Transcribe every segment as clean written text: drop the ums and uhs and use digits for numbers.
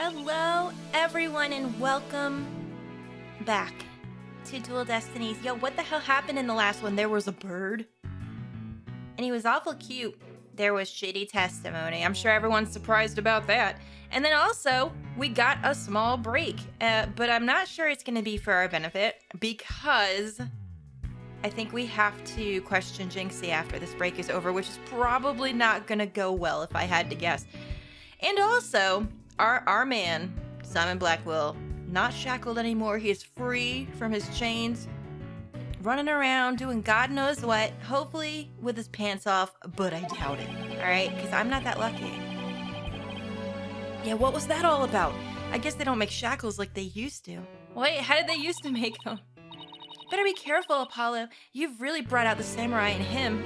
Hello, everyone, and welcome back to Dual Destinies. Yo, what the hell happened in the last one? There was a bird, and he was awful cute. There was shitty testimony. I'm sure everyone's surprised about that. And then also, we got a small break, but I'm not sure it's going to be for our benefit because I think we have to question Jinxie after this break is over, which is probably not going to go well if I had to guess. And also, our man, Simon Blackwell, not shackled anymore. He is free from his chains, running around doing God knows what, hopefully with his pants off, but I doubt it, all right? Because I'm not that lucky. Yeah, what was that all about? I guess they don't make shackles like they used to. Wait, how did they used to make them? Better be careful, Apollo. You've really brought out the samurai in him.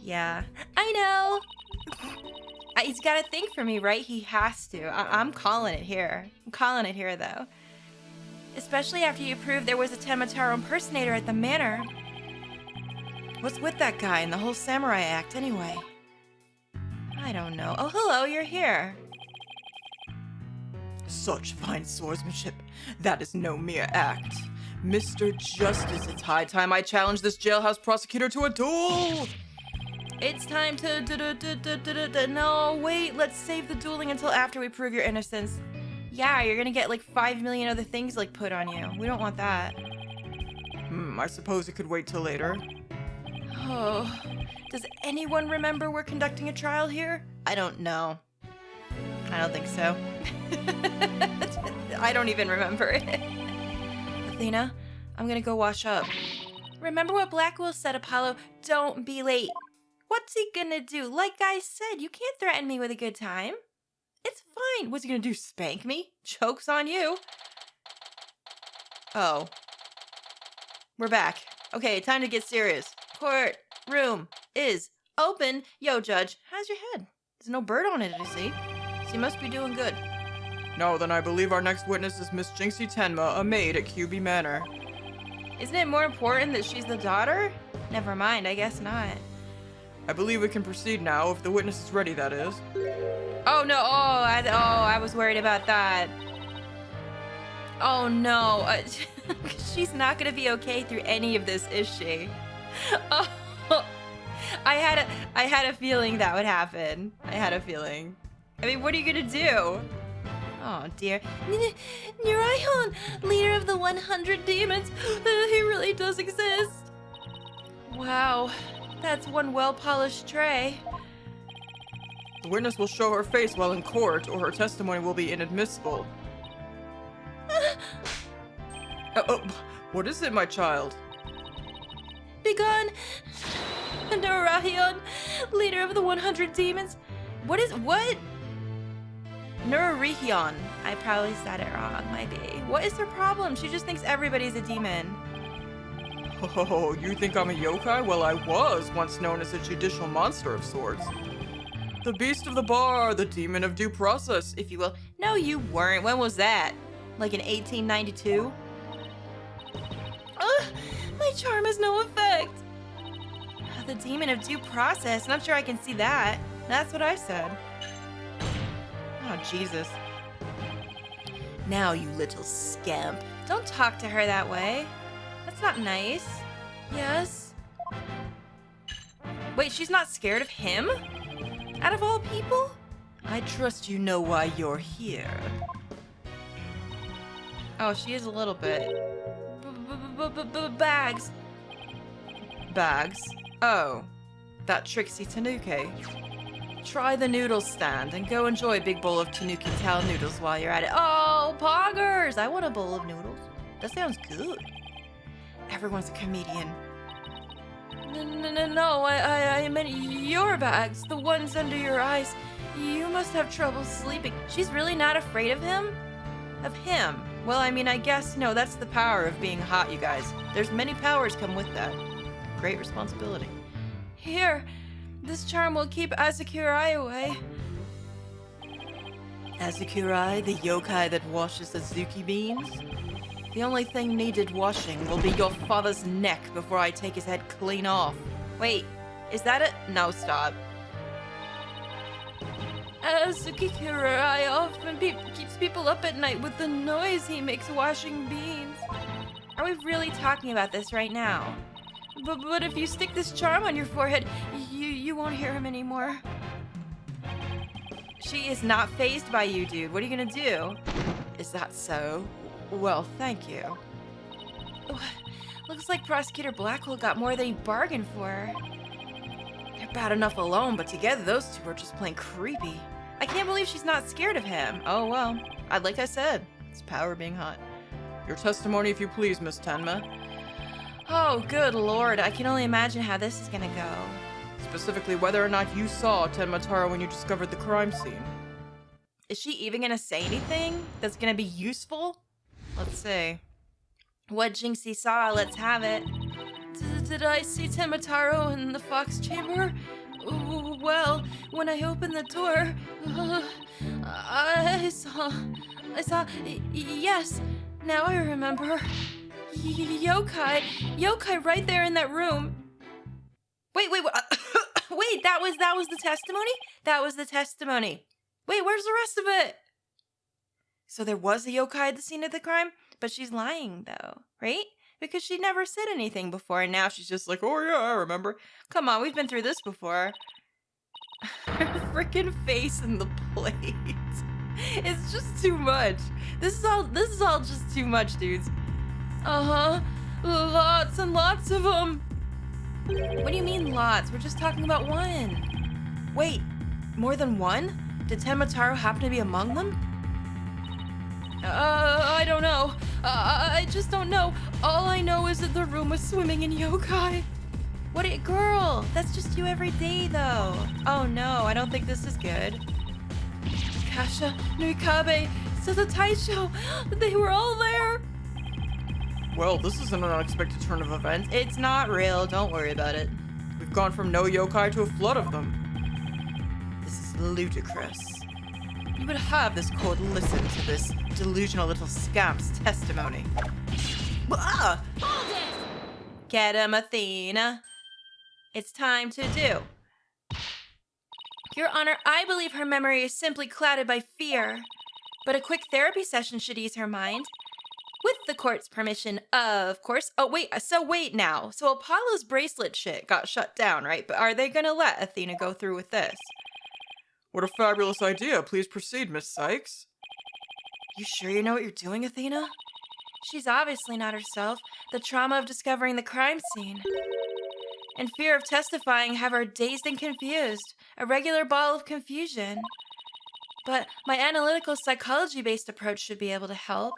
Yeah, I know. He's got to think for me, right? He has to. I'm calling it here. I'm calling it here, though. Especially after you proved there was a Temataro impersonator at the manor. What's with that guy and the whole samurai act, anyway? I don't know. Oh, hello, you're here. Such fine swordsmanship. That is no mere act. Mr. Justice, it's high time I challenge this jailhouse prosecutor to a duel! It's time to no, wait, let's save the dueling until after we prove your innocence. Yeah, you're gonna get like 5 million other things like put on you. We don't want that. I suppose it could wait till later. Oh, does anyone remember we're conducting a trial here? I don't know. I don't think so. I don't even remember it. Athena, I'm gonna go wash up. Remember what Blackwell said, Apollo? Don't be late. What's he gonna do? Like I said, you can't threaten me with a good time. It's fine. What's he gonna do? Spank me? Joke's on you. Oh. We're back. Okay, time to get serious. Court room is open. Yo, Judge, how's your head? There's no bird on it, I see. So you must be doing good. No, then I believe our next witness is Miss Jinxie Tenma, a maid at QB Manor. Isn't it more important that she's the daughter? Never mind, I guess not. I believe we can proceed now, if the witness is ready, that is. Oh no, I was worried about that. Oh no, she's not gonna be okay through any of this, is she? Oh, I had a feeling that would happen. I had a feeling. I mean, what are you gonna do? Oh dear. Nuraion, leader of the 100 demons. He really does exist. Wow, that's one well-polished tray. The witness will show her face while in court, or her testimony will be inadmissible. What is it, my child? Begone, Nuraion, leader of the 100 demons. What? Nuraion. I probably said it wrong, might be. What is her problem? She just thinks everybody's a demon. Oh, you think I'm a yokai? Well, I was once known as a judicial monster of sorts. The beast of the bar, the demon of due process, if you will. No, you weren't. When was that? Like in 1892? My charm has no effect. The demon of due process. Not sure I can see that. That's what I said. Oh, Jesus. Now, you little scamp. Don't talk to her that way. That's not nice. Yes? Wait, she's not scared of him? Out of all people? I trust you know why you're here. Oh, she is a little bit. Bags. Bags? Oh, that tricksy Tanuki. Try the noodle stand and go enjoy a big bowl of Tanuki Tao noodles while you're at it. Oh, poggers! I want a bowl of noodles. That sounds good. Everyone's a comedian. No, I meant your bags, the ones under your eyes. You must have trouble sleeping. She's really not afraid of him? Of him? Well, I mean, I guess, no, that's the power of being hot, you guys. There's many powers come with that. Great responsibility. Here, this charm will keep Azukurai away. Azukurai, the yokai that washes Azuki beans? The only thing needed washing will be your father's neck before I take his head clean off. Wait, is that it? No, stop. Tsukikura often keeps people up at night with the noise he makes washing beans. Are we really talking about this right now? But if you stick this charm on your forehead, you won't hear him anymore. She is not fazed by you, dude. What are you gonna do? Is that so? Well, thank you. Looks like Prosecutor Blackwell got more than he bargained for. They're bad enough alone, but together those two are just plain creepy. I can't believe she's not scared of him. Oh well, like I said, it's power being hot. Your testimony, if you please, Miss Tenma. Oh, good lord, I can only imagine how this is gonna go. Specifically, whether or not you saw Tenma Taro when you discovered the crime scene. Is she even gonna say anything that's gonna be useful? Let's see. What Jinxie saw, let's have it. Did I see Tenma Taro in the Fox Chamber? Well, when I opened the door, I saw, yes, now I remember. Yokai right there in that room. Wait, wait, wait, that was the testimony? That was the testimony. Wait, where's the rest of it? So there was a yokai at the scene of the crime, but she's lying though, right? Because she never said anything before, and now she's just like, oh yeah, I remember. Come on, we've been through this before. Her freaking face in the plate. It's just too much. This is all just too much, dudes. Lots and lots of them. What do you mean lots? We're just talking about one. Wait, more than one? Did Tenma Taro happen to be among them? I don't know. I just don't know. All I know is that the room was swimming in yokai. Girl, that's just you every day, though. Oh no, I don't think this is good. Kasha, Nuikabe, Sazataisho, they were all there. Well, this is an unexpected turn of events. It's not real, don't worry about it. We've gone from no yokai to a flood of them. This is ludicrous. You would have this court listen to this delusional little scamp's testimony. Hold it! Get him, Athena. It's time to do. Your Honor, I believe her memory is simply clouded by fear, but a quick therapy session should ease her mind. With the court's permission, of course. Oh, wait now. So Apollo's bracelet shit got shut down, right? But are they gonna let Athena go through with this? What a fabulous idea. Please proceed, Miss Sykes. You sure you know what you're doing, Athena? She's obviously not herself. The trauma of discovering the crime scene and fear of testifying have her dazed and confused. A regular ball of confusion. But my analytical psychology-based approach should be able to help.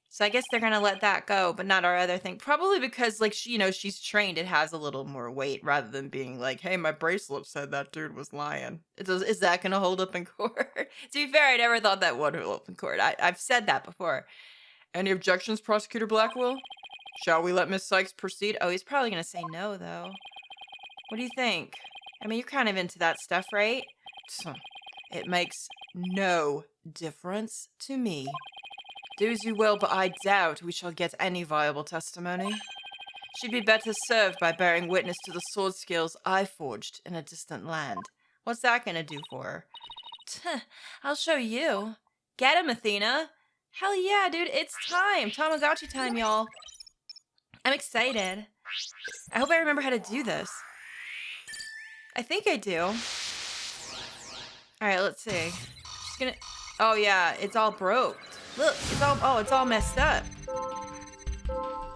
So I guess they're gonna let that go, but not our other thing. Probably because, like, she's trained. It has a little more weight rather than being like, hey, my bracelet said that dude was lying. Is that gonna hold up in court? To be fair, I never thought that would hold up in court. I've said that before. Any objections, Prosecutor Blackwell? Shall we let Miss Sykes proceed? Oh, he's probably gonna say no, though. What do you think? I mean, you're kind of into that stuff, right? It makes no difference to me. Do as you will, but I doubt we shall get any viable testimony. She'd be better served by bearing witness to the sword skills I forged in a distant land. What's that gonna do for her? I'll show you. Get him, Athena. Hell yeah, dude, it's time. Tamagotchi time, y'all. I'm excited. I hope I remember how to do this. I think I do. Alright, let's see. She's gonna... Oh yeah, it's all broke. Look, it's all messed up.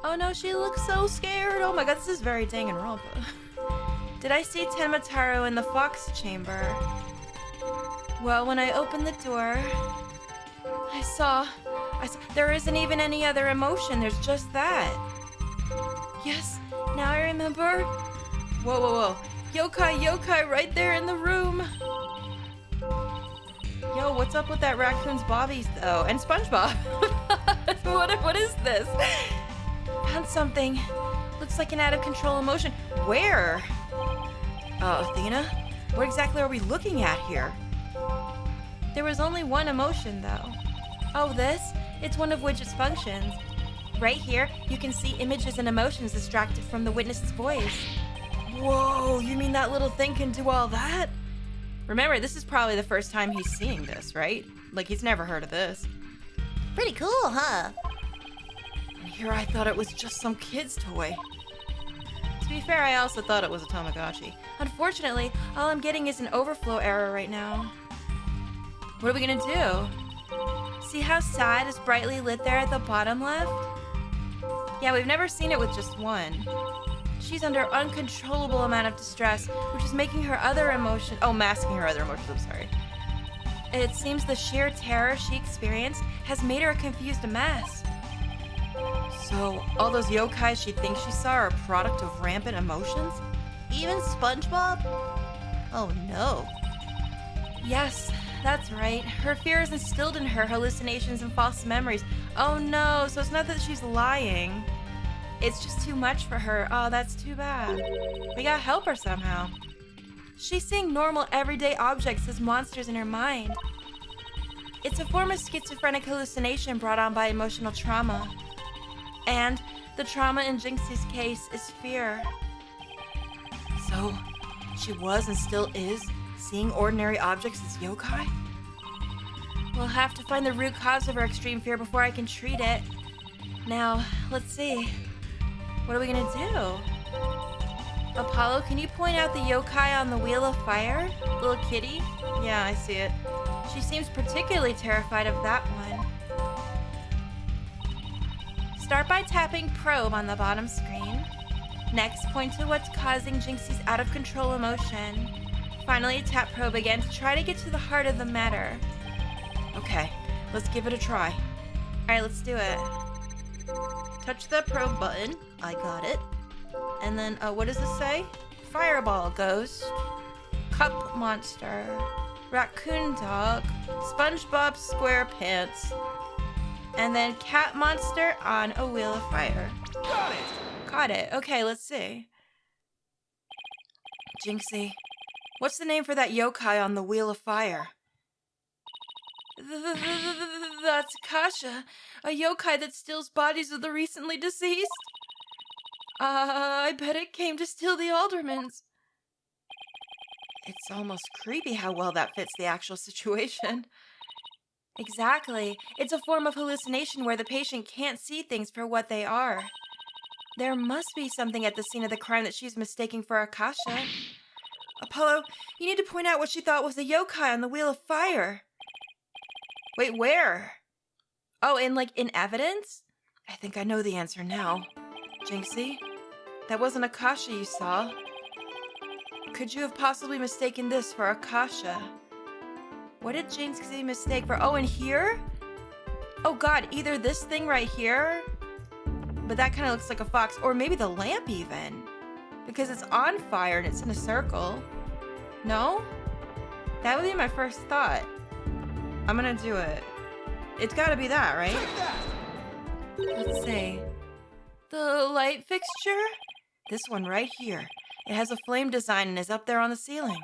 Oh no, she looks so scared. Oh my god, this is very Danganronpa. Did I see Tenma Taro in the Fox Chamber? Well, when I opened the door, I saw there isn't even any other emotion. There's just that. Yes, now I remember. Whoa. Yokai right there in the room. Yo, what's up with that raccoon's bobbies, though? And SpongeBob. What is this? Found something. Looks like an out-of-control emotion. Where? Athena? What exactly are we looking at here? There was only one emotion, though. Oh, this? It's one of Widget's functions. Right here, you can see images and emotions extracted from the witness's voice. Whoa, you mean that little thing can do all that? Remember, this is probably the first time he's seeing this, right? Like, he's never heard of this. Pretty cool, huh? And here I thought it was just some kid's toy. To be fair, I also thought it was a Tamagotchi. Unfortunately, all I'm getting is an overflow error right now. What are we gonna do? See how sad is brightly lit there at the bottom left? Yeah, we've never seen it with just one. She's under uncontrollable amount of distress, which is making her other emotion— masking her other emotions, I'm sorry. It seems the sheer terror she experienced has made her a confused mess. So, all those yokai she thinks she saw are a product of rampant emotions? Even SpongeBob? Oh no. Yes, that's right. Her fear is instilled in her hallucinations and false memories. Oh no, so it's not that she's lying. It's just too much for her. Oh, that's too bad. We gotta help her somehow. She's seeing normal, everyday objects as monsters in her mind. It's a form of schizophrenic hallucination brought on by emotional trauma. And the trauma in Jinxie's case is fear. So, she was and still is seeing ordinary objects as yokai? We'll have to find the root cause of her extreme fear before I can treat it. Now, let's see. What are we gonna do? Apollo, can you point out the yokai on the Wheel of Fire? Little kitty? Yeah, I see it. She seems particularly terrified of that one. Start by tapping probe on the bottom screen. Next, point to what's causing Jinxie's out-of-control emotion. Finally, tap probe again to try to get to the heart of the matter. Okay, let's give it a try. Alright, let's do it. Touch the probe button. I got it. And then, what does this say? Fireball Ghost, Cup Monster, Raccoon Dog, SpongeBob SquarePants, and then Cat Monster on a Wheel of Fire. Got it! Got it. Okay, let's see. Jinxie, what's the name for that yokai on the Wheel of Fire? That's Kasha, a yokai that steals bodies of the recently deceased. I bet it came to steal the aldermans. It's almost creepy how well that fits the actual situation. Exactly. It's a form of hallucination where the patient can't see things for what they are. There must be something at the scene of the crime that she's mistaking for Akasha. Apollo, you need to point out what she thought was a yokai on the Wheel of Fire. Wait, where? Oh, in evidence? I think I know the answer now. Jinxie, that wasn't Akasha you saw. Could you have possibly mistaken this for Akasha? What did Jinxie mistake for? Oh, in here? Oh god, either this thing right here, but that kind of looks like a fox, or maybe the lamp even, because it's on fire and it's in a circle. No? That would be my first thought. I'm gonna do it. It's gotta be that, right? Let's see. The light fixture? This one right here. It has a flame design and is up there on the ceiling.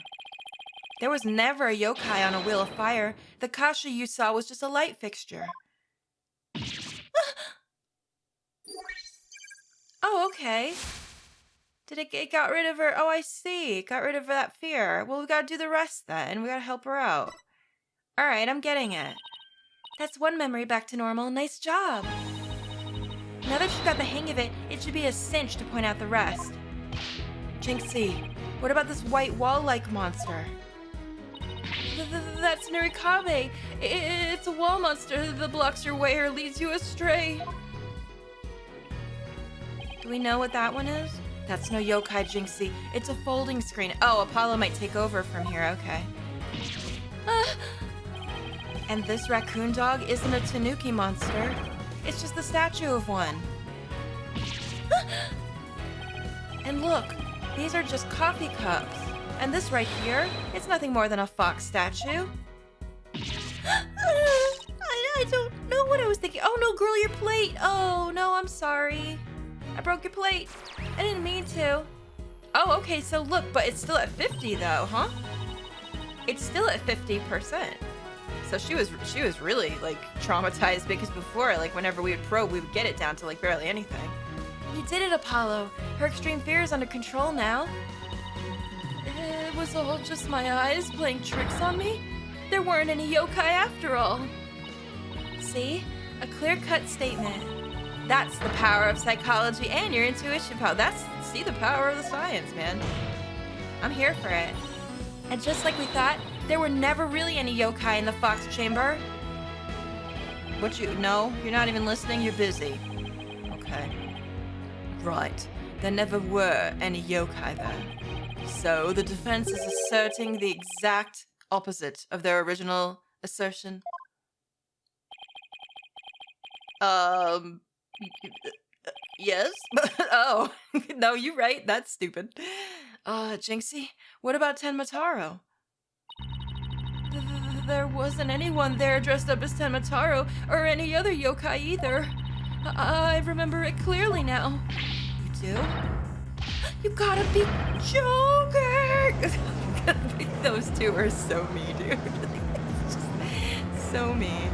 There was never a yokai on a Wheel of Fire. The Kasha you saw was just a light fixture. Oh, okay. Did it got rid of her? Oh, I see. It got rid of that fear. Well, we gotta do the rest then. We gotta help her out. Alright, I'm getting it. That's one memory back to normal. Nice job. Now that she's got the hang of it, it should be a cinch to point out the rest. Jinxie, what about this white wall-like monster? That's Nurikabe. It's a wall monster that blocks your way or leads you astray. Do we know what that one is? That's no yokai, Jinxie. It's a folding screen. Oh, Apollo might take over from here. Okay. And this raccoon dog isn't a tanuki monster. It's just the statue of one. And look, these are just coffee cups. And this right here, it's nothing more than a fox statue. I don't know what I was thinking. Oh no, girl, your plate. Oh no, I'm sorry. I broke your plate. I didn't mean to. Oh, okay, so look, but it's still at 50 though, huh? It's still at 50%. So she was really like traumatized because before, like whenever we would probe, we would get it down to like barely anything. You did it, Apollo. Her extreme fear is under control now. was all just my eyes playing tricks on me. There weren't any yokai after all. See? A clear-cut statement. That's the power of psychology and your intuition power. See the power of the science, man. I'm here for it. And just like we thought, there were never really any yokai in the fox chamber. No, you're not even listening, you're busy. Okay. Right. There never were any yokai there. So the defense is asserting the exact opposite of their original assertion. Yes? Oh, no, you're right. That's stupid. Jinxie, what about Tenmataro? There wasn't anyone there dressed up as Tenmataro or any other yokai either. I remember it clearly now. You do? You gotta be joking! Those two are so mean, dude. It's just so mean.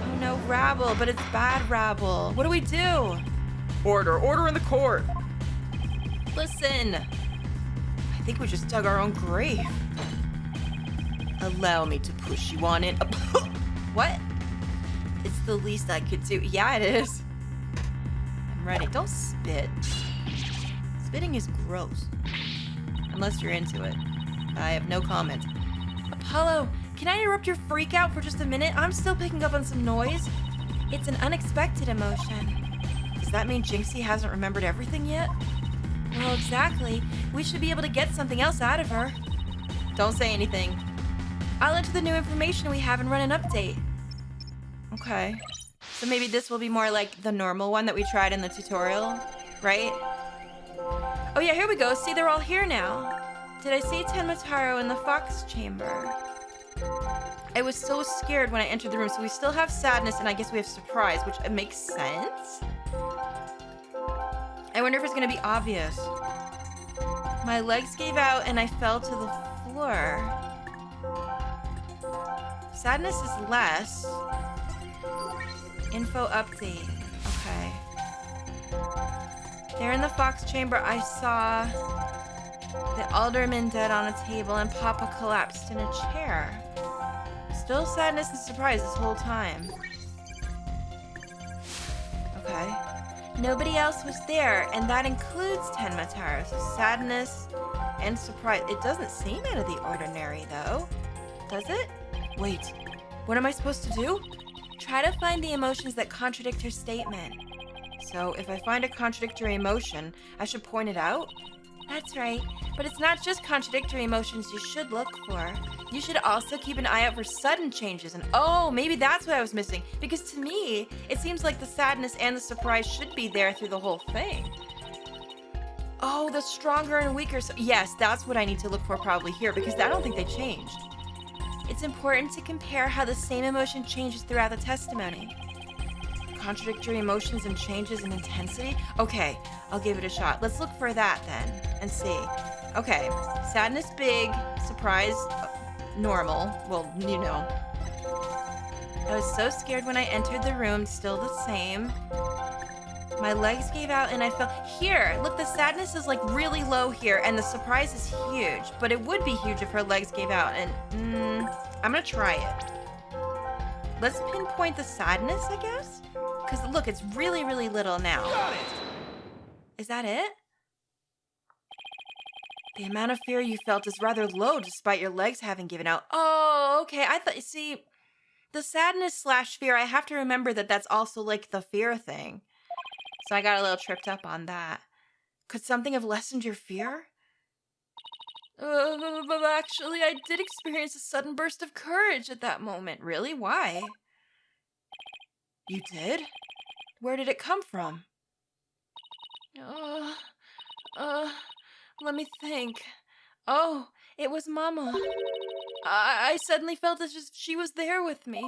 Oh no, rabble, but it's bad rabble. What do we do? Order in the court. Listen. I think we just dug our own grave. Allow me to push you on it. What? It's the least I could do. Yeah, it is. I'm ready. Don't spit. Spitting is gross. Unless you're into it. I have no comment. Apollo, can I interrupt your freak out for just a minute? I'm still picking up on some noise. It's an unexpected emotion. Does that mean Jinxie hasn't remembered everything yet? Well, exactly. We should be able to get something else out of her. Don't say anything. I'll enter the new information we have and run an update. Okay. So maybe this will be more like the normal one that we tried in the tutorial, right? Oh yeah, here we go. See, they're all here now. Did I see Tenmataro in the fox chamber? I was so scared when I entered the room, so we still have sadness and I guess we have surprise, which makes sense. I wonder if it's gonna be obvious. My legs gave out and I fell to the floor. Sadness is less. Info update. Okay. There in the fox chamber, I saw the alderman dead on a table and Papa collapsed in a chair. Still sadness and surprise this whole time. Okay. Nobody else was there, and that includes Tenmataro, so sadness and surprise. It doesn't seem out of the ordinary, though. Does it? Wait, what am I supposed to do? Try to find the emotions that contradict her statement. So, if I find a contradictory emotion, I should point it out? That's right, but it's not just contradictory emotions you should look for. You should also keep an eye out for sudden changes, and oh, maybe that's what I was missing, because to me, it seems like the sadness and the surprise should be there through the whole thing. Oh, the stronger and weaker, yes, that's what I need to look for probably here, because I don't think they changed. It's important to compare how the same emotion changes throughout the testimony. Contradictory emotions and changes in intensity? Okay, I'll give it a shot. Let's look for that then, and see. Okay, sadness big, surprise normal. Well, you know. I was so scared when I entered the room, still the same. My legs gave out and I fell. Here, look, the sadness is like really low here and the surprise is huge, but it would be huge if her legs gave out and I'm gonna try it. Let's pinpoint the sadness, I guess? Because look, it's really, really little now. Got it. Is that it? The amount of fear you felt is rather low despite your legs having given out. Oh, okay. I thought, see, the sadness / fear, I have to remember that that's also like the fear thing. So I got a little tripped up on that. Could something have lessened your fear? Actually, I did experience a sudden burst of courage at that moment. Really? Why? You did? Where did it come from? Let me think. Oh, it was Mama. I suddenly felt as if she was there with me.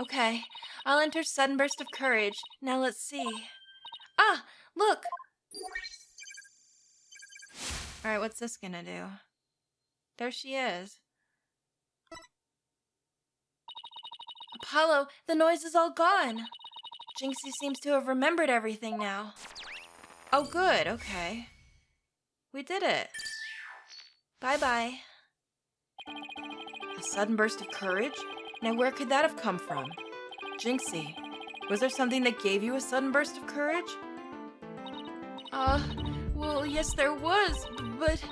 Okay, I'll enter sudden burst of courage. Now let's see. Ah, look! Alright, what's this gonna do? There she is. Apollo, the noise is all gone. Jinxie seems to have remembered everything now. Oh, good, okay. We did it. Bye-bye. A sudden burst of courage? Now where could that have come from? Jinxie, was there something that gave you a sudden burst of courage? Well, yes there was, but,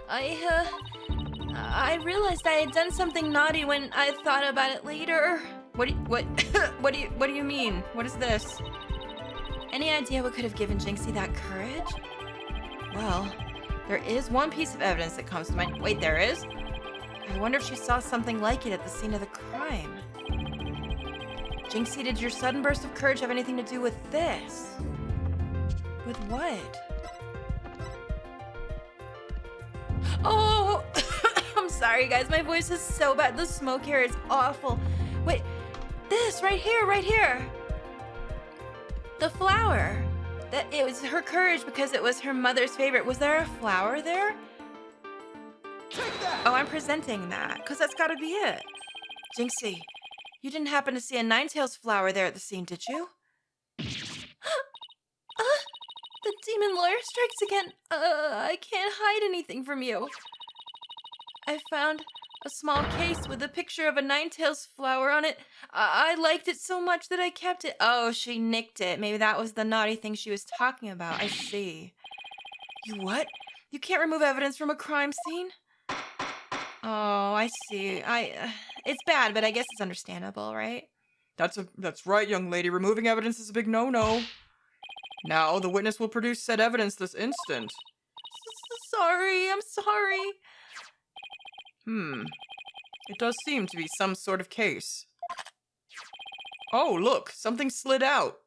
I realized I had done something naughty when I thought about it later. What do you mean? What is this? Any idea what could have given Jinxie that courage? Well, there is one piece of evidence that comes to mind. Wait, there is? I wonder if she saw something like it at the scene of the crime. Jinxie, did your sudden burst of courage have anything to do with this? With what? Oh, I'm sorry, guys. My voice is so bad. The smoke here is awful. Wait, this right here. The flower. That it was her courage because it was her mother's favorite. Was there a flower there? Oh, I'm presenting that, because that's gotta be it. Jinxie, you didn't happen to see a Ninetales flower there at the scene, did you? The demon lawyer strikes again. I can't hide anything from you. I found a small case with a picture of a Ninetales flower on it. I liked it so much that I kept it. Oh, she nicked it. Maybe that was the naughty thing she was talking about. I see. You what? You can't remove evidence from a crime scene? Oh, I see. It's bad, but I guess it's understandable, right? That's right, young lady. Removing evidence is a big no-no. Now, the witness will produce said evidence this instant. Sorry, I'm sorry. It does seem to be some sort of case. Oh, look, something slid out.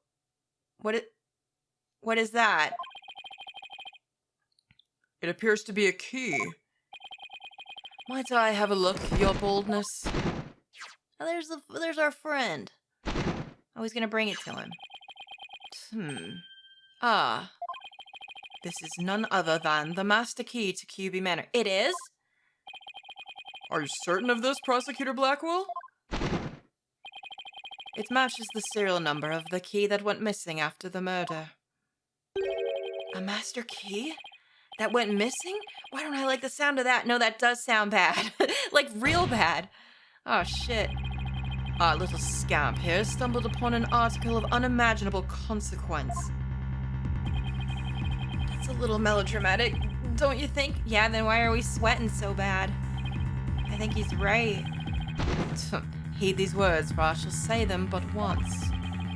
What is that? It appears to be a key. Might I have a look, your boldness? Oh, there's our friend. I was gonna bring it to him. Ah. This is none other than the master key to QB Manor. It is? Are you certain of this, Prosecutor Blackwell? It matches the serial number of the key that went missing after the murder. A master key? That went missing? Why don't I like the sound of that? No, that does sound bad. Like, real bad. Oh, shit. Our little scamp here stumbled upon an article of unimaginable consequence. That's a little melodramatic, don't you think? Yeah, then why are we sweating so bad? I think he's right. Heed these words, for I shall say them but once.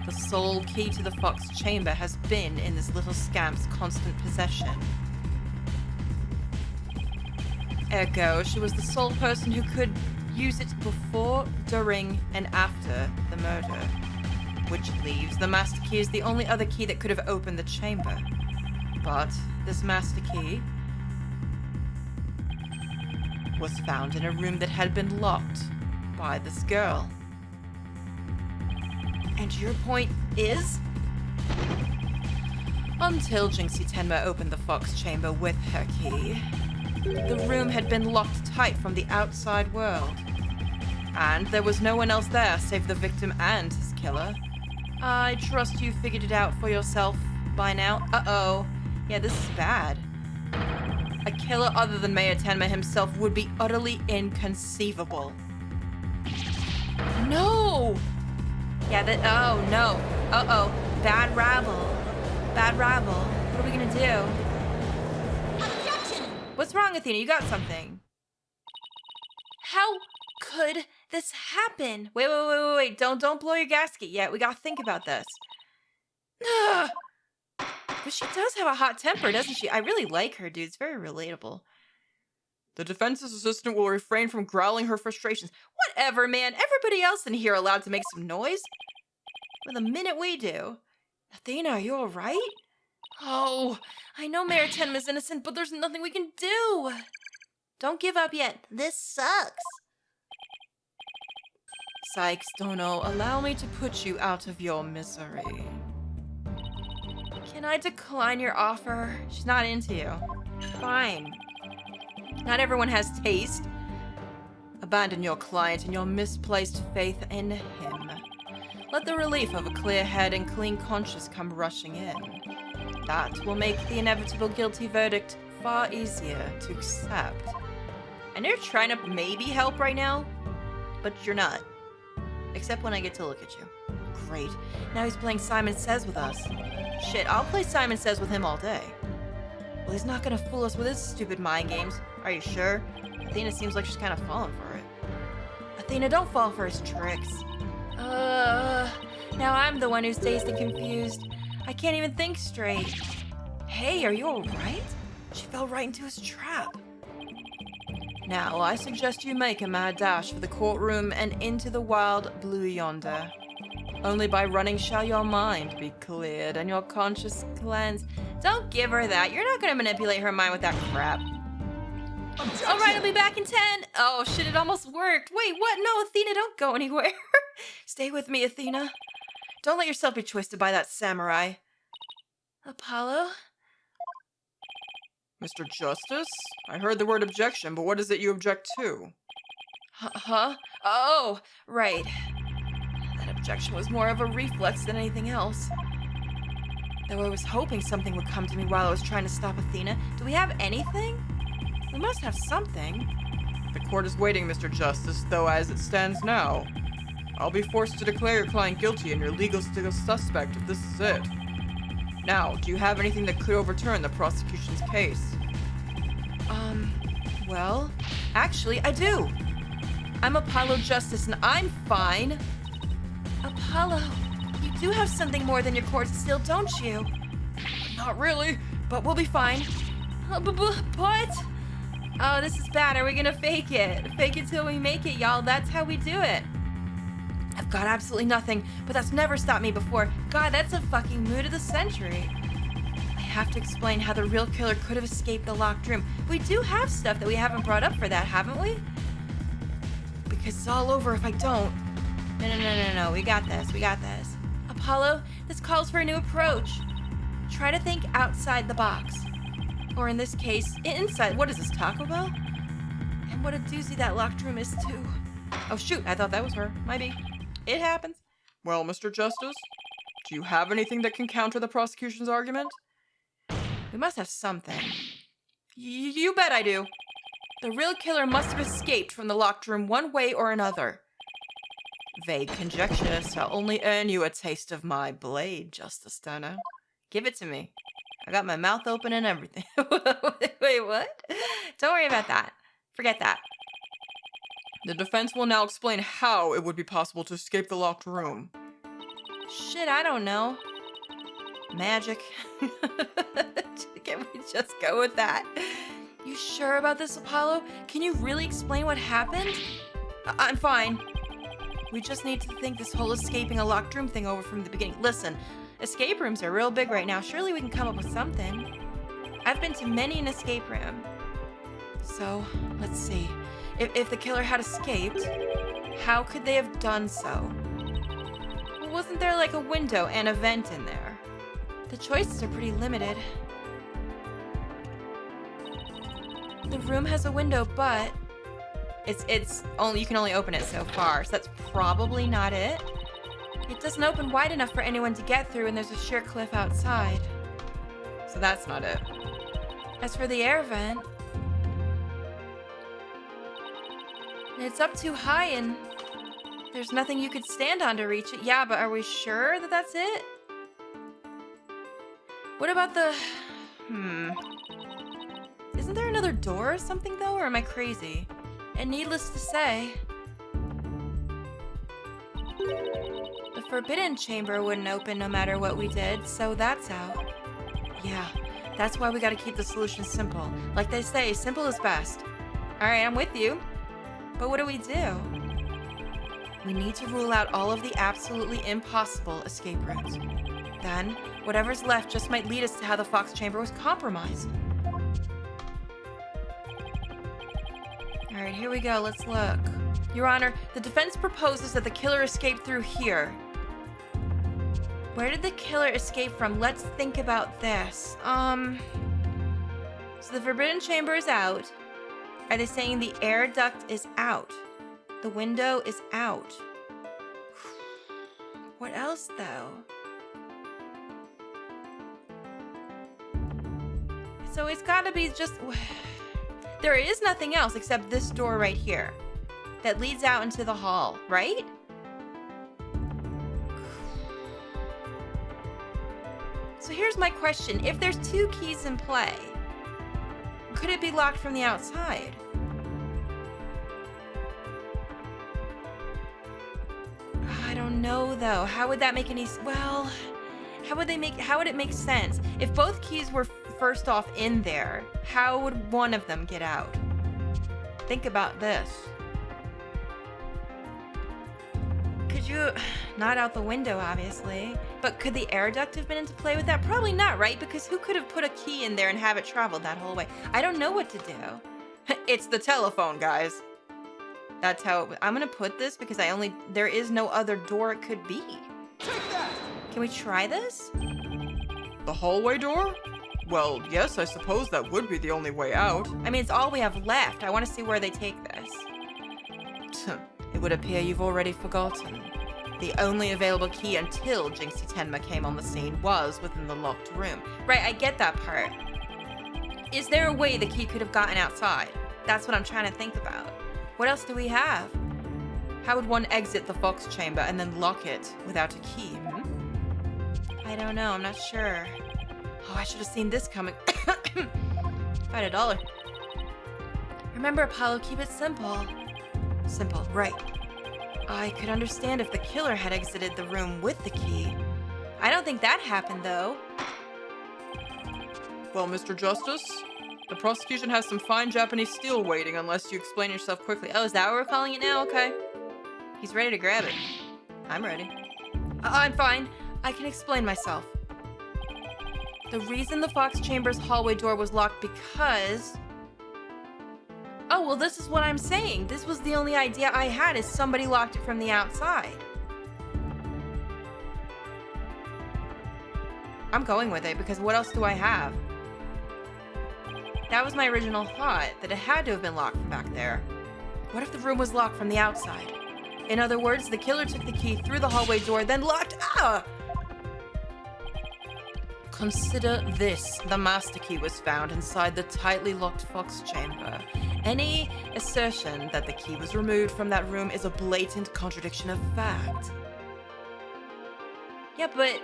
The sole key to the Fox chamber has been in this little scamp's constant possession. Ergo, she was the sole person who could use it before, during, and after the murder. Which leaves the master key as the only other key that could have opened the chamber. But this master key was found in a room that had been locked by this girl. And your point is? Until Jinxie Tenma opened the Fox chamber with her key, the room had been locked tight from the outside world. And there was no one else there save the victim and his killer. I trust you figured it out for yourself by now. Uh-oh. Yeah, this is bad. A killer other than Mayor Tenma himself would be utterly inconceivable. No! Yeah, oh no. Uh-oh. Bad rabble. Bad rabble. What are we gonna do? What's wrong, Athena? You got something. How could this happen? Wait. Don't blow your gasket yet. We gotta think about this. But she does have a hot temper, doesn't she? I really like her, dude. It's very relatable. The defense's assistant will refrain from growling her frustrations. Whatever, man. Everybody else in here allowed to make some noise. Well, the minute we do. Athena, are you alright? Oh, I know Mayor Tenma's innocent, but there's nothing we can do. Don't give up yet. This sucks. Sykes, Dono, allow me to put you out of your misery. Can I decline your offer? She's not into you. Fine. Not everyone has taste. Abandon your client and your misplaced faith in him. Let the relief of a clear head and clean conscience come rushing in. That will make the inevitable guilty verdict far easier to accept. I know you're trying to maybe help right now, but you're not. Except when I get to look at you. Great. Now he's playing Simon Says with us. Shit, I'll play Simon Says with him all day. Well, he's not gonna fool us with his stupid mind games. Are you sure? Athena seems like she's kind of falling for it. Athena, don't fall for his tricks. Now I'm the one who's dazed and confused. I can't even think straight. Hey, are you alright? She fell right into his trap. Now, I suggest you make a mad dash for the courtroom and into the wild blue yonder. Only by running shall your mind be cleared and your conscience cleansed. Don't give her that. You're not gonna manipulate her mind with that crap. Alright, I'll be back in 10. Oh shit, it almost worked. Wait, what? No, Athena, don't go anywhere. Stay with me, Athena. Don't let yourself be twisted by that samurai. Apollo? Mr. Justice? I heard the word objection, but what is it you object to? Huh? Oh, right. That objection was more of a reflex than anything else. Though I was hoping something would come to me while I was trying to stop Athena. Do we have anything? We must have something. The court is waiting, Mr. Justice, though as it stands now, I'll be forced to declare your client guilty and your legal suspect if this is it. Now, do you have anything that could overturn the prosecution's case? Well, actually, I do. I'm Apollo Justice and I'm fine. Apollo, you do have something more than your court still, don't you? Not really, but we'll be fine. What? Oh, this is bad. Are we gonna fake it? Fake it till we make it, y'all. That's how we do it. I've got absolutely nothing, but that's never stopped me before. God, that's a fucking mood of the century. I have to explain how the real killer could have escaped the locked room. We do have stuff that we haven't brought up for that, haven't we? Because it's all over if I don't. No. We got this. Apollo, this calls for a new approach. Try to think outside the box. Or in this case, inside. What is this, Taco Bell? And what a doozy that locked room is, too. Oh, shoot. I thought that was her. Might be. It happens. Well, Mr. Justice, do you have anything that can counter the prosecution's argument? We must have something. You bet I do. The real killer must have escaped from the locked room one way or another. Vague conjecture shall only earn you a taste of my blade, Justice Turner. Give it to me. I got my mouth open and everything. Wait, what? Don't worry about that. Forget that. The defense will now explain how it would be possible to escape the locked room. Shit, I don't know. Magic. Can we just go with that? You sure about this, Apollo? Can you really explain what happened? I'm fine. We just need to think this whole escaping a locked room thing over from the beginning. Listen, escape rooms are real big right now. Surely we can come up with something. I've been to many an escape room. So, let's see. If the killer had escaped, how could they have done so? Well, wasn't there like a window and a vent in there? The choices are pretty limited. The room has a window, but it's only, you can only open it so far, so that's probably not it. It doesn't open wide enough for anyone to get through, and there's a sheer cliff outside. So that's not it. As for the air vent, it's up too high, and there's nothing you could stand on to reach it. Yeah, but are we sure that that's it? What about the... Isn't there another door or something, though, or am I crazy? And needless to say, the forbidden chamber wouldn't open no matter what we did, so that's out. Yeah, that's why we gotta keep the solution simple. Like they say, simple is best. Alright, I'm with you. But what do we do? We need to rule out all of the absolutely impossible escape routes. Then, whatever's left just might lead us to how the Fox Chamber was compromised. Alright, here we go. Let's look. Your Honor, the defense proposes that the killer escaped through here. Where did the killer escape from? Let's think about this. So the Forbidden Chamber is out. Are they saying the air duct is out? The window is out. What else, though? It's So it's gotta be just... There is nothing else except this door right here that leads out into the hall, right? So here's my question. If there's 2 keys in play, could it be locked from the outside? I don't know though. How would that make any well, how would it make sense? If both keys were first off in there, how would one of them get out? Think about this. Could you not out the window obviously, but could the air duct have been into play with that? Probably not, right? Because who could have put a key in there and have it travel that whole way? I don't know what to do. It's the telephone, guys. That's how I'm gonna put this because there is no other door it could be. Can we try this? The hallway door? Well, yes, I suppose that would be the only way out. I mean, it's all we have left. I want to see where they take this. It would appear you've already forgotten. The only available key until Jinxie Tenma came on the scene was within the locked room. Right, I get that part. Is there a way the key could have gotten outside? That's what I'm trying to think about. What else do we have? How would one exit the Fox chamber and then lock it without a key? I don't know, I'm not sure. Oh, I should have seen this coming. If I had $1. Remember, Apollo, keep it simple. Simple, right. I could understand if the killer had exited the room with the key. I don't think that happened, though. Well, Mr. Justice, the prosecution has some fine Japanese steel waiting unless you explain yourself quickly. Oh, is that what we're calling it now? Okay. He's ready to grab it. I'm ready. I'm fine. I can explain myself. The reason the Fox Chamber's hallway door was locked because... Oh, well, this is what I'm saying. This was the only idea I had, is somebody locked it from the outside. I'm going with it, because what else do I have? That was my original thought, that it had to have been locked from back there. What if the room was locked from the outside? In other words, the killer took the key through the hallway door, then locked... Consider this. The master key was found inside the tightly locked Fox chamber. Any assertion that the key was removed from that room is a blatant contradiction of fact. Yeah, but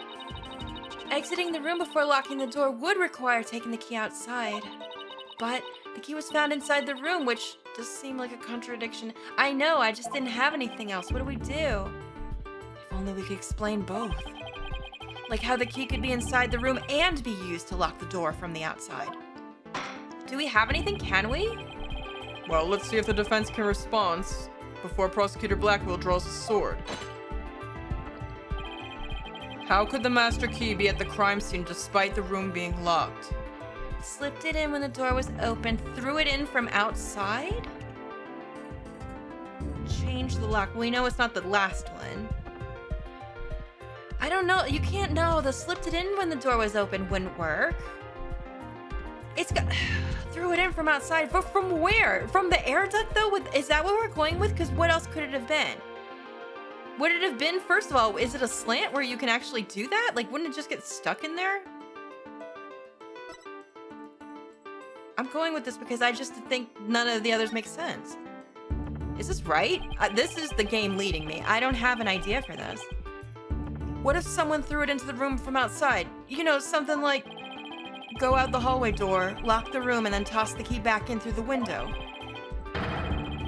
exiting the room before locking the door would require taking the key outside. But the key was found inside the room, which does seem like a contradiction. I know, I just didn't have anything else. What do we do? If only we could explain both. Like how the key could be inside the room and be used to lock the door from the outside. Do we have anything, can we? Well, let's see if the defense can respond before Prosecutor Blackwell draws his sword. How could the master key be at the crime scene despite the room being locked? Slipped it in when the door was open, threw it in from outside? Changed the lock. We know it's not the last one. I don't know. You can't know. The slipped it in when the door was open wouldn't work. It's got... Threw it in from outside. But from where? From the air duct, though? Is that what we're going with? Because what else could it have been? Would it have been, first of all, is it a slant where you can actually do that? Like, wouldn't it just get stuck in there? I'm going with this because I just think none of the others make sense. Is this right? This is the game leading me. I don't have an idea for this. What if someone threw it into the room from outside? You know, something like go out the hallway door, lock the room, and then toss the key back in through the window.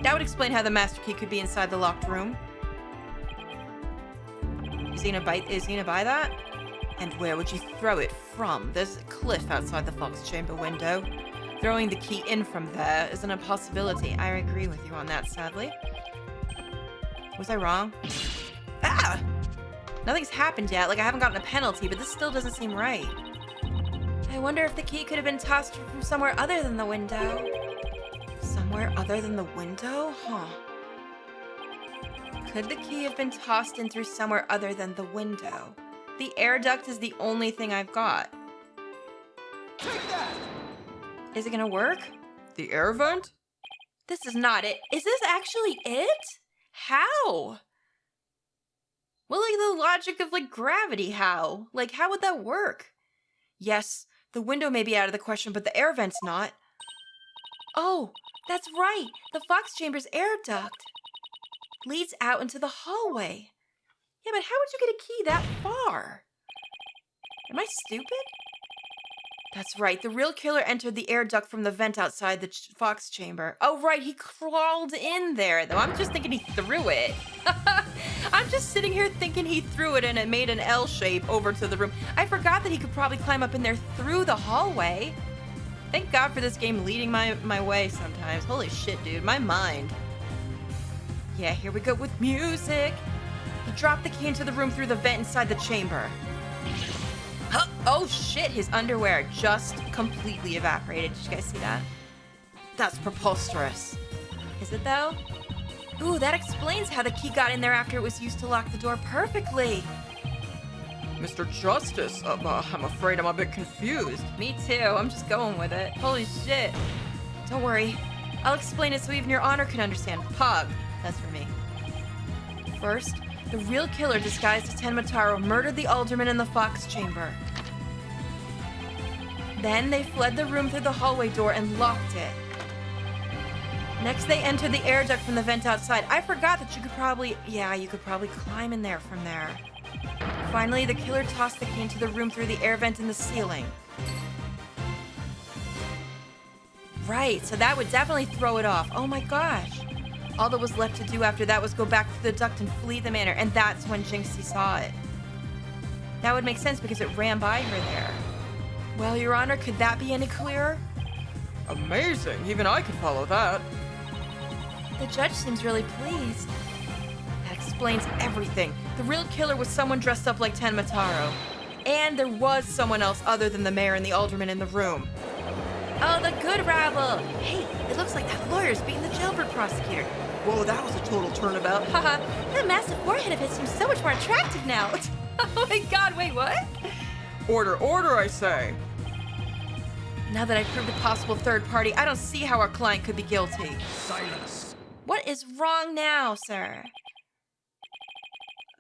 That would explain how the master key could be inside the locked room. Is he gonna buy that? And where would you throw it from? There's a cliff outside the Fox chamber window. Throwing the key in from there isn't a possibility. I agree with you on that, sadly. Was I wrong? Ah! Nothing's happened yet. Like, I haven't gotten a penalty, but this still doesn't seem right. I wonder if the key could have been tossed from somewhere other than the window. Somewhere other than the window? Huh. Could the key have been tossed in through somewhere other than the window? The air duct is the only thing I've got. Take that! Is it gonna work? The air vent? This is not it. Is this actually it? How? Well, like the logic of like gravity, how? Like, how would that work? Yes, The window may be out of the question, but the air vent's not. Oh, that's right. The Fox Chamber's air duct leads out into the hallway. Yeah, but how would you get a key that far? Am I stupid? That's right. The real killer entered the air duct from the vent outside the Fox Chamber. Oh, right. He crawled in there, though. I'm just thinking he threw it. I'm just sitting here thinking he threw it and it made an L shape over to the room. I forgot that he could probably climb up in there through the hallway. Thank God for this game leading my way sometimes. Holy shit, dude. My mind. Yeah, here we go with music. He dropped the key into the room through the vent inside the chamber. Huh? Oh shit, his underwear just completely evaporated. Did you guys see that? That's preposterous. Is it though? Ooh, that explains how the key got in there after it was used to lock the door perfectly. Mr. Justice, I'm afraid I'm a bit confused. Me too, I'm just going with it. Holy shit. Don't worry, I'll explain it so even your honor can understand. Pug, that's for me. First, the real killer disguised as Tenmataro murdered the alderman in the Fox Chamber. Then they fled the room through the hallway door and locked it. Next, they entered the air duct from the vent outside. I forgot that you could probably climb in there from there. Finally, the killer tossed the key into the room through the air vent in the ceiling. Right, so that would definitely throw it off. Oh my gosh. All that was left to do after that was go back to the duct and flee the manor, and that's when Jinxie saw it. That would make sense because it ran by her there. Well, Your Honor, could that be any clearer? Amazing, even I could follow that. The judge seems really pleased. That explains everything. The real killer was someone dressed up like Tenmataro. And there was someone else other than the mayor and the alderman in the room. Oh, the good rabble. Hey, it looks like that lawyer's beating the jailbird prosecutor. Whoa, that was a total turnabout. Haha, that massive forehead of his seems so much more attractive now. Oh my god, wait, what? Order, I say. Now that I've proved a possible third party, I don't see how our client could be guilty. Silence. What is wrong now, sir?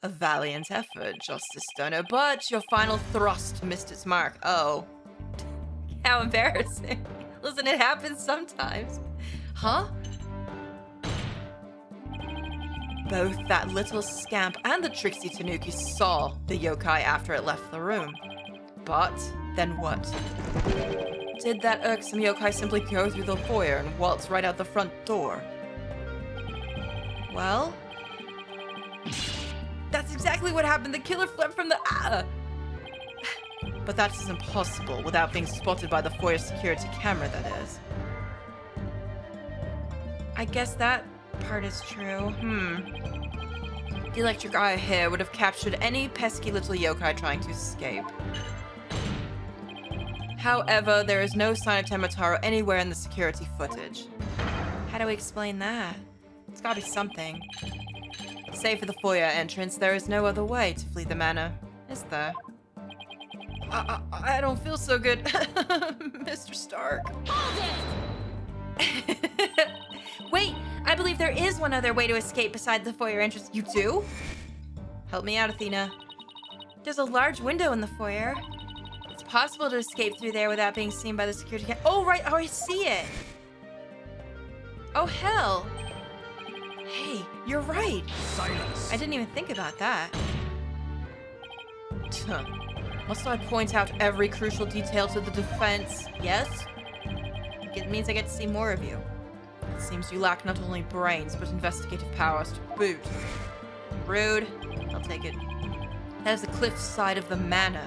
A valiant effort, Justice Stoner, but your final thrust missed its mark. Oh. How embarrassing. Listen, it happens sometimes. Huh? Both that little scamp and the tricksy Tanuki saw the yokai after it left the room. But then what? Did that irksome yokai simply go through the foyer and waltz right out the front door? Well, that's exactly what happened. The killer fled from the... But that is impossible without being spotted by the foyer security camera, that is. I guess that part is true. The electric eye here would have captured any pesky little yokai trying to escape. However, there is no sign of Tenmataro anywhere in the security footage. How do we explain that? It's gotta be something. Save for the foyer entrance, there is no other way to flee the manor, is there? I don't feel so good, Mr. Stark. Wait, I believe there is one other way to escape beside the foyer entrance. You do? Help me out, Athena. There's a large window in the foyer. It's possible to escape through there without being seen by the security camera. Oh, right. Oh, I see it. Oh, hell. Hey, you're right. Silence. I didn't even think about that. Must I point out every crucial detail to the defense? Yes? It means I get to see more of you. It seems you lack not only brains, but investigative powers to boot. Rude. I'll take it. That is the cliff side of the manor.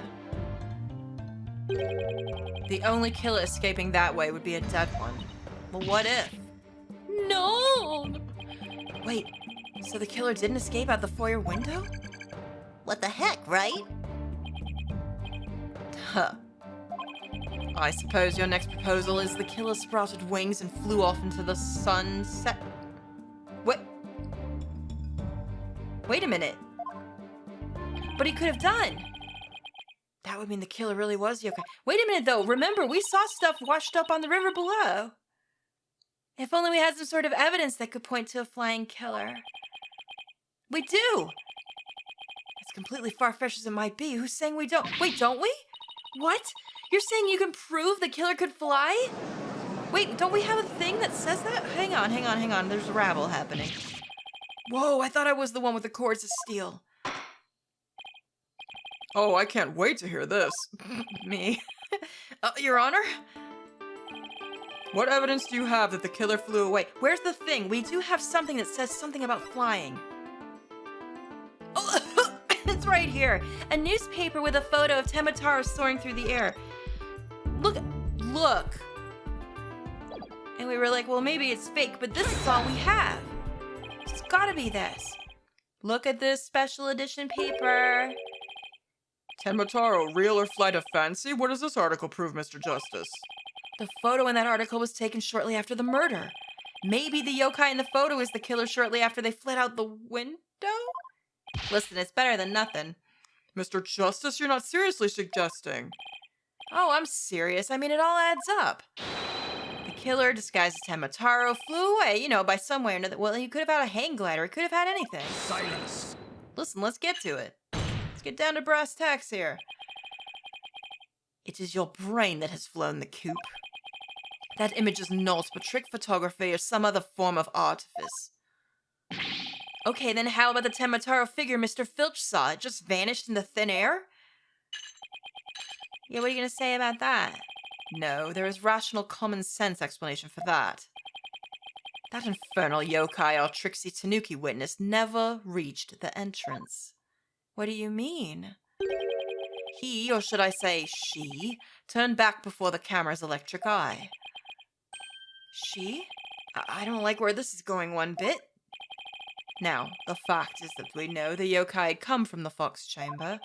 The only killer escaping that way would be a dead one. Well, what if? No! Wait, so the killer didn't escape out the foyer window? What the heck, right? Huh. I suppose your next proposal is the killer sprouted wings and flew off into the sunset. Wait a minute. But he could have done. That would mean the killer really was yokai. Wait a minute, though. Remember, we saw stuff washed up on the river below. If only we had some sort of evidence that could point to a flying killer. We do. As completely far-fetched as it might be, who's saying we don't? Wait, don't we? What? You're saying you can prove the killer could fly? Wait, don't we have a thing that says that? Hang on. There's a rabble happening. Whoa, I thought I was the one with the cords of steel. Oh, I can't wait to hear this. Me. Your Honor? What evidence do you have that the killer flew away? Where's the thing? We do have something that says something about flying. Oh, it's right here. A newspaper with a photo of Temataro soaring through the air. Look. And we were like, well, maybe it's fake, but this is all we have. It's gotta be this. Look at this special edition paper. Temataro, real or flight of fancy? What does this article prove, Mr. Justice? The photo in that article was taken shortly after the murder. Maybe the yokai in the photo is the killer shortly after they fled out the window? Listen, it's better than nothing. Mr. Justice, you're not seriously suggesting. Oh, I'm serious. I mean, it all adds up. The killer, disguised as Temataro, flew away, by some way or another. Well, he could have had a hang glider. He could have had anything. Silence. Listen, let's get to it. Let's get down to brass tacks here. It is your brain that has flown the coop. That image is naught but trick photography or some other form of artifice. Okay, then how about the Temataro figure Mr. Filch saw? It just vanished into thin air? Yeah, what are you going to say about that? No, there is rational common sense explanation for that. That infernal yokai our Trixie Tanuki witnessed never reached the entrance. What do you mean? He, or should I say she, turned back before the camera's electric eye. She? I don't like where this is going one bit. Now, the fact is that we know the yokai had come from the Fox Chamber.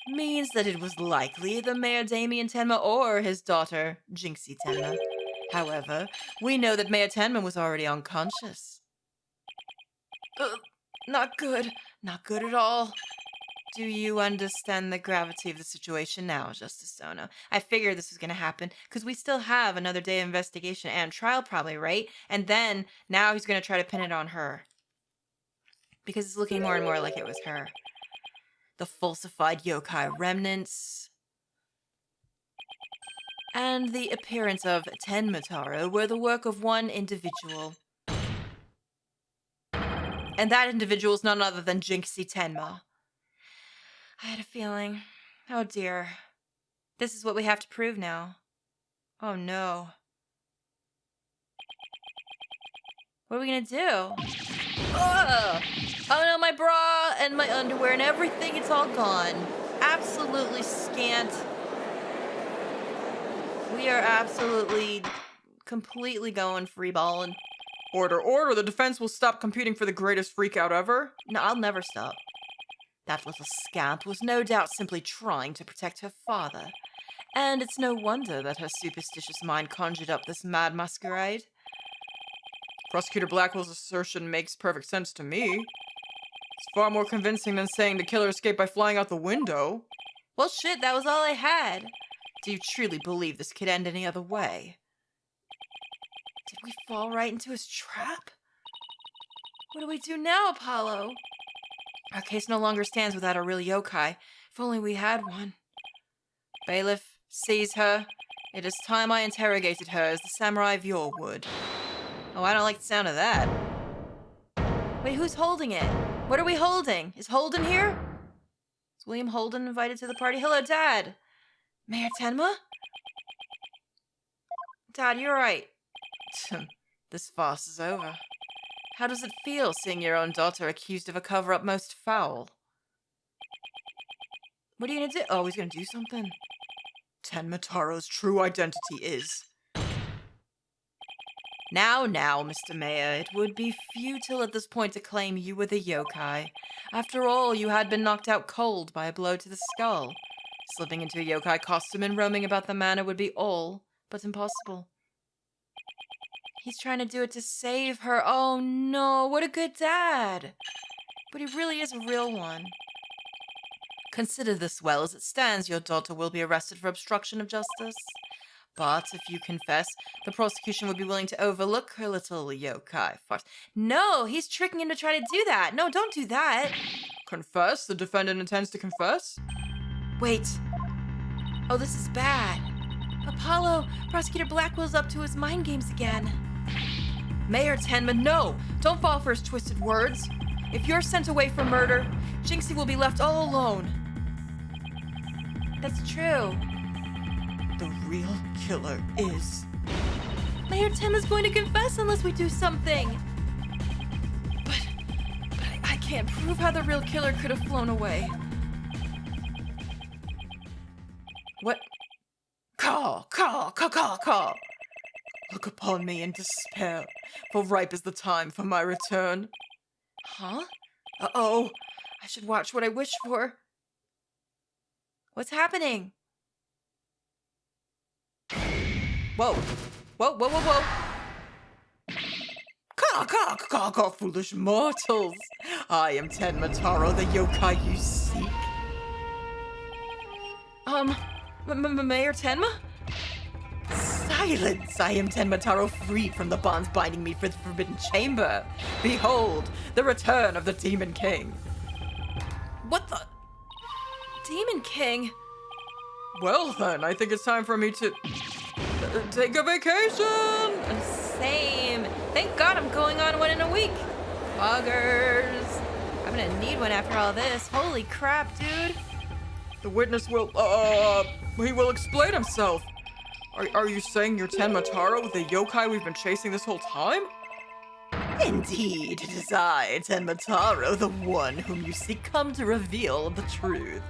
Means that it was likely the Mayor Damien Tenma or his daughter, Jinxie Tenma. However, we know that Mayor Tenma was already unconscious. Not good. Not good at all. Do you understand the gravity of the situation now, Justice Sono? I figured this was going to happen, because we still have another day of investigation and trial probably, right? And then, now he's going to try to pin it on her. Because it's looking more and more like it was her. The falsified yokai remnants and the appearance of Tenmataro were the work of one individual. And that individual is none other than Jinxie Tenma. I had a feeling. Oh dear. This is what we have to prove now. Oh no. What are we gonna do? Ugh! Oh no, my bra and my underwear and everything, it's all gone. Absolutely scant. We are absolutely, completely going free balling. Order, order! The defense will stop competing for the greatest freak out ever. No, I'll never stop. That little scamp was no doubt simply trying to protect her father. And it's no wonder that her superstitious mind conjured up this mad masquerade. Prosecutor Blackwell's assertion makes perfect sense to me. It's far more convincing than saying the killer escaped by flying out the window. Well, shit, that was all I had. Do you truly believe this could end any other way? Did we fall right into his trap? What do we do now, Apollo? Our case no longer stands without a real yokai. If only we had one. Bailiff, seize her. It is time I interrogated her as the samurai of yore would. Oh, I don't like the sound of that. Wait, who's holding it? What are we holding? Is Holden here? Is William Holden invited to the party? Hello, Dad. Mayor Tenma? Dad, you're right. This farce is over. How does it feel seeing your own daughter accused of a cover-up most foul? What are you gonna do? Oh, he's gonna do something. Tenmataro's true identity is... Now, Mr. Mayor, it would be futile at this point to claim you were the yokai. After all, you had been knocked out cold by a blow to the skull. Slipping into a yokai costume and roaming about the manor would be all but impossible. He's trying to do it to save her. Oh no, what a good dad. But he really is a real one. Consider this well. As it stands, your daughter will be arrested for obstruction of justice. But if you confess, the prosecution would be willing to overlook her little yokai farce. No, he's tricking him to try to do that. No, don't do that. Confess? The defendant intends to confess? Wait. Oh, this is bad. Apollo, Prosecutor Blackwell's up to his mind games again. Mayor Tenma, no! Don't fall for his twisted words. If you're sent away for murder, Jinxie will be left all alone. That's true. The real killer is... Mayor Tenma's going to confess unless we do something. But I can't prove how the real killer could have flown away. What? Call! Look upon me in despair, for ripe is the time for my return. Huh? Uh-oh. I should watch what I wish for. What's happening? Whoa. Caw, foolish mortals. I am Tenma Taro, the yokai you seek. Mayor Tenma? Silence! I am Tenma Taro, freed from the bonds binding me for the Forbidden Chamber. Behold, the return of the Demon King. What the? Demon King? Well then, I think it's time for me to... take a vacation! Same. Thank God I'm going on one in a week. Buggers. I'm gonna need one after all this. Holy crap, dude. The witness will, he will explain himself. Are you saying you're Tenma Taro, the yokai we've been chasing this whole time? Indeed, it is I, Tenma Taro, the one whom you seek, come to reveal the truth.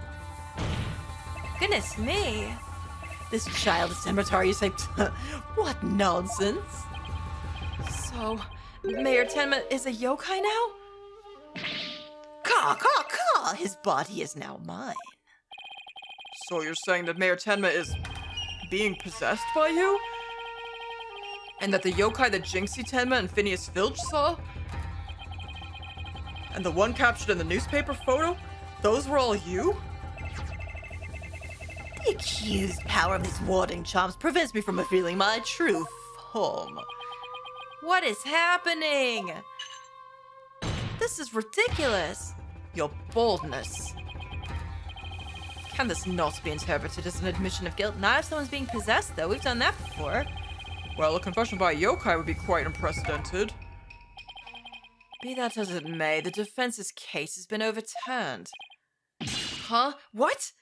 Goodness me. This child is Tenma Taro, you say? What nonsense! So, Mayor Tenma is a yokai now? Caw! His body is now mine. So you're saying that Mayor Tenma is being possessed by you? And that the yokai that Jinxie Tenma and Phineas Filch saw? And the one captured in the newspaper photo? Those were all you? The accused power of his warding charms prevents me from revealing my true form. What is happening? This is ridiculous. Your boldness. Can this not be interpreted as an admission of guilt? Not if someone's being possessed, though. We've done that before. Well, a confession by a yokai would be quite unprecedented. Be that as it may, the defense's case has been overturned. Huh? What?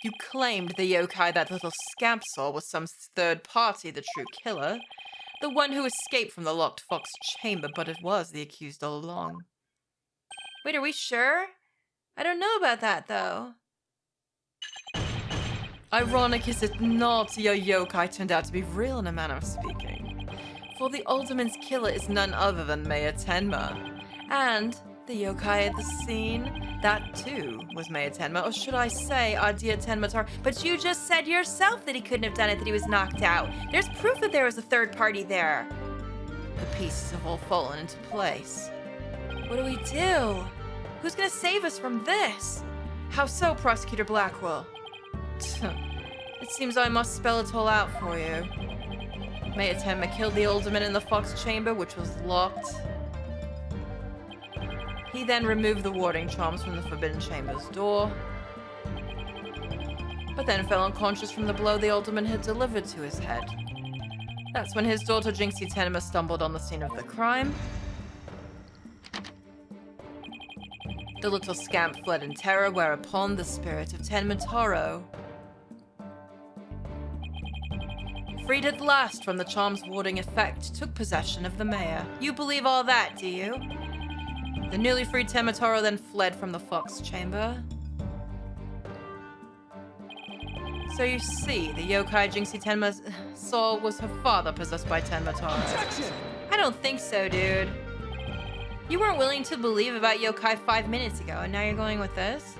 You claimed the yokai that little scamp saw was some third party, the true killer. The one who escaped from the locked fox chamber, but it was the accused all along. Wait, are we sure? I don't know about that, though. Ironic, is it not? Your yokai turned out to be real in a manner of speaking. For the Ultimate's killer is none other than Mayor Tenma. And the yokai at the scene, that too was Mayor Tenma, or should I say, our dear Tenma Taro. But you just said yourself that he couldn't have done it, that he was knocked out. There's proof that there was a third party there. The pieces have all fallen into place. What do we do? Who's gonna save us from this? How so, Prosecutor Blackwell? It seems I must spell it all out for you. Mayor Tenma killed the alderman in the fox chamber, which was locked. He then removed the warding charms from the Forbidden Chamber's door, but then fell unconscious from the blow the alderman had delivered to his head. That's when his daughter Jinxie Tenma stumbled on the scene of the crime. The little scamp fled in terror, whereupon the spirit of Tenma Taro, freed at last from the charm's warding effect, took possession of the mayor. You believe all that, do you? The newly freed Tenma Taro then fled from the fox chamber. So you see, the yokai Jinxie Tenma saw was her father possessed by Tenma Taro. I don't think so, dude. You weren't willing to believe about yokai 5 minutes ago, and now you're going with this?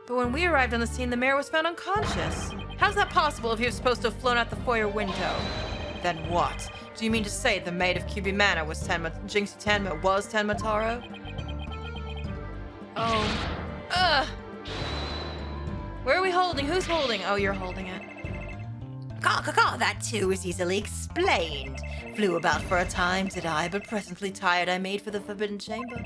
But when we arrived on the scene, the mayor was found unconscious. How's that possible if he was supposed to have flown out the foyer window? Then what? Do you mean to say the maid of Cuby Manor was Jinxie Tenma was Tenma Taro? Oh. Where are we holding? Who's holding? Oh, you're holding it. That too is easily explained. Flew about for a time, did I, but presently tired I made for the Forbidden Chamber.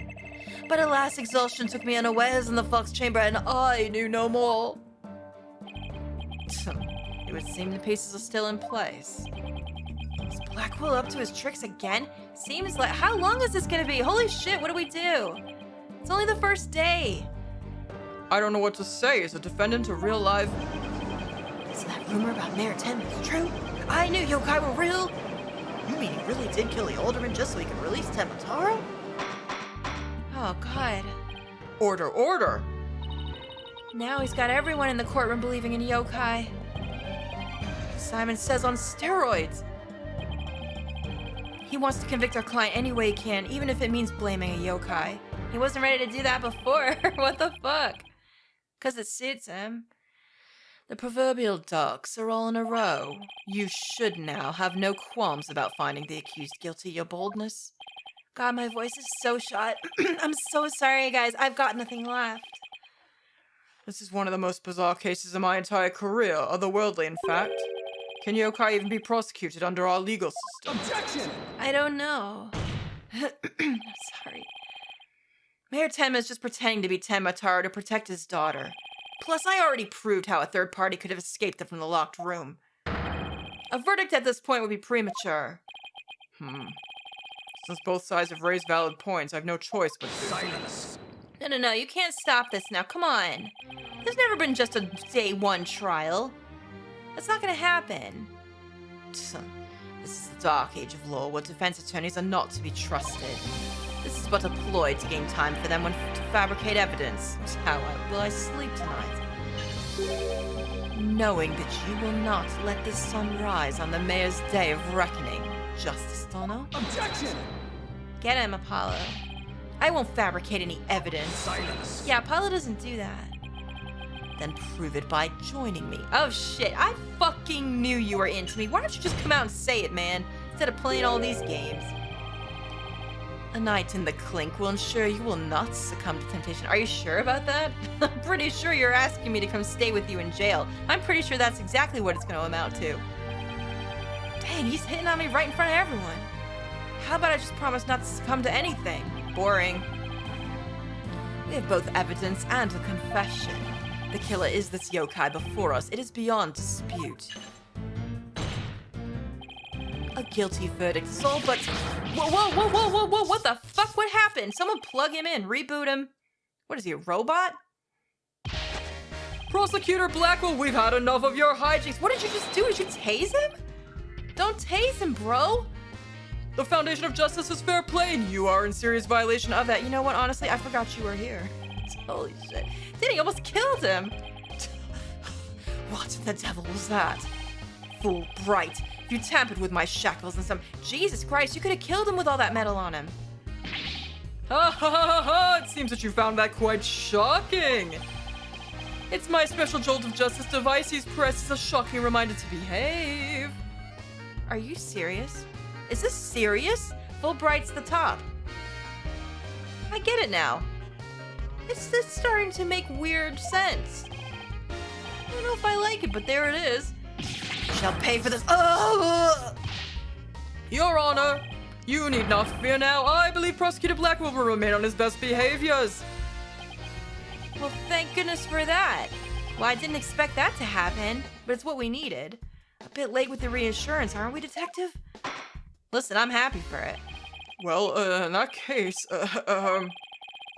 But alas, exhaustion took me unawares in the fox chamber, and I knew no more. It would seem the pieces are still in place. Is Blackwell up to his tricks again? Seems like. How long is this gonna be? Holy shit, what do we do? It's only the first day. I don't know what to say. Is the defendant a real live... Is that rumor about Mayor Tenma's true? I knew yokai were real. You mean he really did kill the alderman just so he could release Temotaro? Oh, God. Order, order! Now he's got everyone in the courtroom believing in yokai. Simon says on steroids. He wants to convict our client any way he can, even if it means blaming a yokai. He wasn't ready to do that before. What the fuck? Because it suits him. The proverbial ducks are all in a row. You should now have no qualms about finding the accused guilty, your boldness. God, my voice is so shot. I'm so sorry, guys. I've got nothing left. This is one of the most bizarre cases in my entire career, otherworldly in fact. Can yokai even be prosecuted under our legal system? Objection! I don't know. Sorry. Mayor Tenma is just pretending to be Tenmataro to protect his daughter. Plus, I already proved how a third party could have escaped them from the locked room. A verdict at this point would be premature. Since both sides have raised valid points, I have no choice but to... Silence! No, you can't stop this now. Come on. There's never been just a day one trial. That's not gonna happen. This is the dark age of law where defense attorneys are not to be trusted. This is but a ploy to gain time for them to fabricate evidence. How will I sleep tonight? Knowing that you will not let the sun rise on the mayor's day of reckoning, Justice Dono. Objection! Get him, Apollo. I won't fabricate any evidence. Silence! Yeah, Apollo doesn't do that. Then prove it by joining me. Oh shit, I fucking knew you were into me. Why don't you just come out and say it, man? Instead of playing all these games. A night in the clink will ensure you will not succumb to temptation. Are you sure about that? I'm pretty sure you're asking me to come stay with you in jail. I'm pretty sure that's exactly what it's gonna amount to. Dang, he's hitting on me right in front of everyone. How about I just promise not to succumb to anything? Boring. We have both evidence and a confession. The killer is this yokai before us. It is beyond dispute. A guilty verdict is all but... Whoa, what the fuck? What happened? Someone plug him in, reboot him. What is he, a robot? Prosecutor Blackwell, we've had enough of your hijinks. What did you just do? Did you tase him? Don't tase him, bro. The foundation of justice is fair play, and you are in serious violation of that. You know what? Honestly, I forgot you were here. Holy shit. Did he almost killed him? What the devil was that? Fool Wright. You tampered with my shackles and some... Jesus Christ, you could have killed him with all that metal on him. Ha ha ha ha! It seems that you found that quite shocking. It's my special jolt of justice device he's pressed as a shocking reminder to behave. Are you serious? Is this serious? Fulbright's the top. I get it now. It's starting to make weird sense. I don't know if I like it, but there it is. You shall pay for this. Your Honor, you need not fear now. I believe Prosecutor Blackwell will remain on his best behaviors. Well, thank goodness for that. Well, I didn't expect that to happen, but it's what we needed. A bit late with the reassurance, aren't we, Detective? Listen, I'm happy for it. Well, in that case,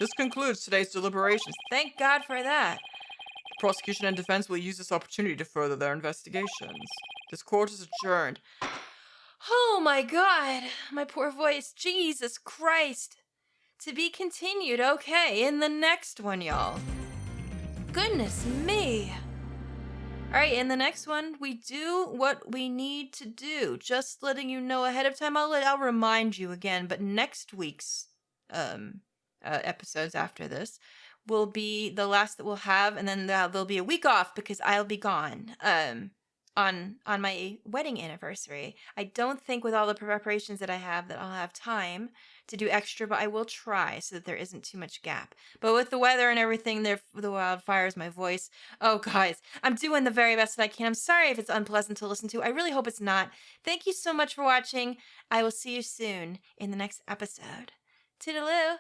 this concludes today's deliberations. Thank God for that. The prosecution and defense will use this opportunity to further their investigations. This court is adjourned. Oh my God, my poor voice. Jesus Christ. To be continued, okay, in the next one, y'all. Goodness me. All right, in the next one, we do what we need to do. Just letting you know ahead of time. I'll remind you again, but next week's episodes after this will be the last that we'll have, and then there'll be a week off because I'll be gone on my wedding anniversary. I don't think with all the preparations that I have that I'll have time to do extra, but I will try so that there isn't too much gap. But with the weather and everything, the wildfires, my voice, oh guys, I'm doing the very best that I can. I'm sorry if it's unpleasant to listen to. I really hope it's not. Thank you so much for watching. I will see you soon in the next episode. Toodaloo.